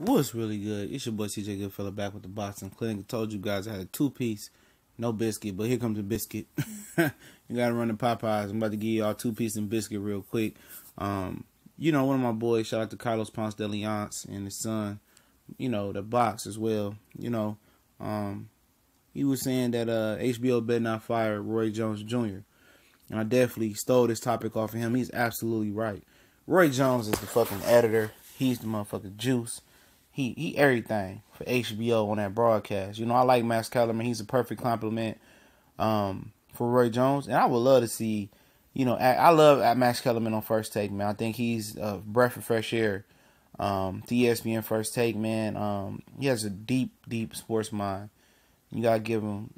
What's really good? It's your boy CJ Goodfella back with the boxing clinic. I told you guys I had a 2-piece, no biscuit, but here comes the biscuit. You gotta run the Popeyes. I'm about to give y'all 2-piece and biscuit real quick. One of my boys, shout out to Carlos Ponce de Leon and his son, the box as well. He was saying that HBO better not fire Roy Jones Jr. And I definitely stole this topic off of him. He's absolutely right. Roy Jones is the fucking editor. He's the motherfucking juice. He everything for HBO on that broadcast. I like Max Kellerman. He's a perfect complement for Roy Jones. And I would love to see, I love Max Kellerman on First Take, man. I think he's a breath of fresh air to ESPN First Take, man. He has a deep, deep sports mind. You got to give him,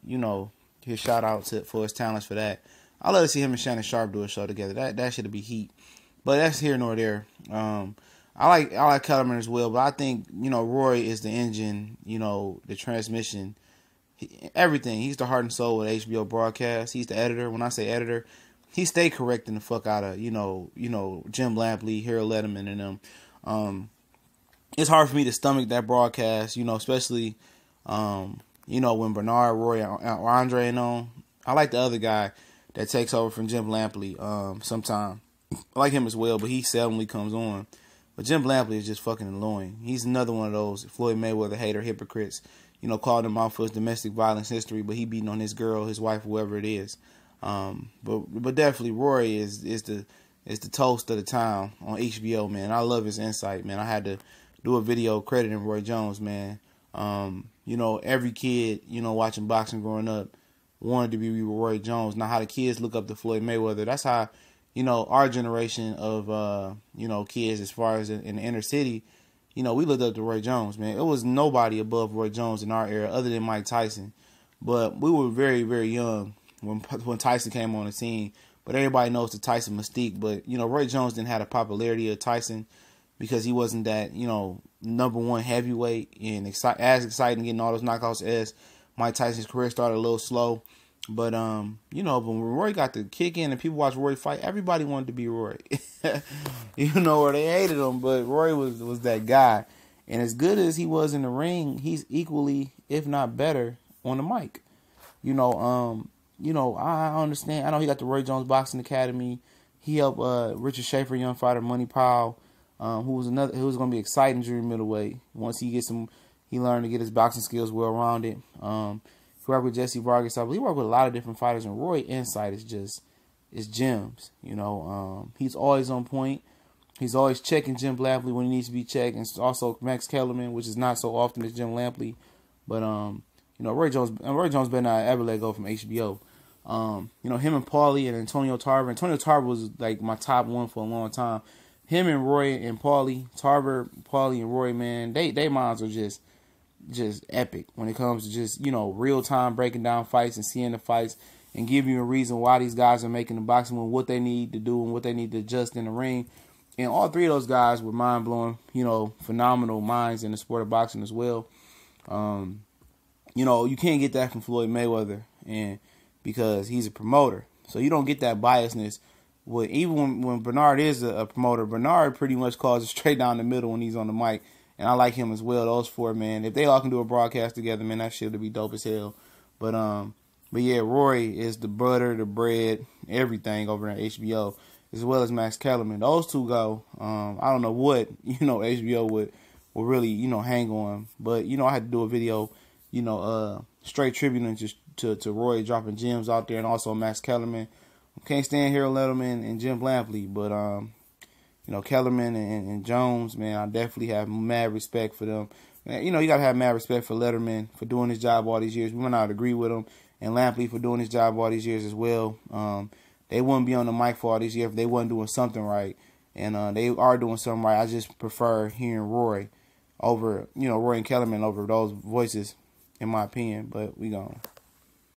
his shout out for his talents for that. I love to see him and Shannon Sharp do a show together. That should be heat. But that's here nor there. I like Kellerman as well, but I think, Roy is the engine, the transmission, everything. He's the heart and soul of HBO broadcast. He's the editor. When I say editor, he stay correcting the fuck out of, Jim Lampley, Harold Letterman, and them. It's hard for me to stomach that broadcast, especially, when Bernard, Roy, or Andre and them. I like the other guy that takes over from Jim Lampley sometime. I like him as well, but he seldomly comes on. But Jim Lampley is just fucking annoying. He's another one of those Floyd Mayweather hater hypocrites. Calling him out for his domestic violence history, but he beating on his girl, his wife, whoever it is. But definitely Roy is the toast of the town on HBO, man. I love his insight, man. I had to do a video crediting Roy Jones, man. Every kid, watching boxing growing up wanted to be Roy Jones. Now how the kids look up to Floyd Mayweather, that's how our generation of, kids as far as in the inner city, we looked up to Roy Jones, man. It was nobody above Roy Jones in our era other than Mike Tyson. But we were very, very young when Tyson came on the scene. But everybody knows the Tyson mystique. But, Roy Jones didn't have the popularity of Tyson because he wasn't that, number one heavyweight and as exciting getting all those knockouts as Mike Tyson's career started a little slow. But, but when Roy got the kick in and people watched Roy fight, everybody wanted to be Roy. Or they hated him, but Roy was that guy. And as good as he was in the ring, he's equally, if not better, on the mic. I understand. I know he got the Roy Jones Boxing Academy. He helped Richard Schaefer, young fighter, Money Powell, who was going to be exciting during middleweight. Once he learned to get his boxing skills well-rounded. He worked with Jesse Vargas. I believe he worked with a lot of different fighters, and Roy insight is gems. He's always on point. He's always checking Jim Lampley when he needs to be checked, and also Max Kellerman, which is not so often as Jim Lampley. But Roy Jones better not ever let go from HBO. Him and Paulie and Antonio Tarver. Antonio Tarver was like my top one for a long time. Him and Roy and Paulie, Paulie and Roy, man, they minds are just epic when it comes to just, real time breaking down fights and seeing the fights and giving you a reason why these guys are making the boxing move, what they need to do and what they need to adjust in the ring. And all three of those guys were mind blowing, phenomenal minds in the sport of boxing as well. You can't get that from Floyd Mayweather, and because he's a promoter. So you don't get that biasness. Even when Bernard is a promoter, Bernard pretty much calls it straight down the middle when he's on the mic. And I like him as well. Those four, man. If they all can do a broadcast together, man, that shit would be dope as hell. But yeah, Roy is the butter, the bread, everything over at HBO, as well as Max Kellerman. Those two go. I don't know what HBO would really hang on, but I had to do a video, straight tribute to Roy dropping gems out there, and also Max Kellerman. Can't stand Harold Letterman and Jim Lampley, but Kellerman and Jones, man, I definitely have mad respect for them. Man, you got to have mad respect for Letterman for doing his job all these years. We might not agree with him, and Lampley for doing his job all these years as well. They wouldn't be on the mic for all these years if they wasn't doing something right, and they are doing something right. I just prefer hearing Roy over, Roy and Kellerman over those voices, in my opinion, but we gone.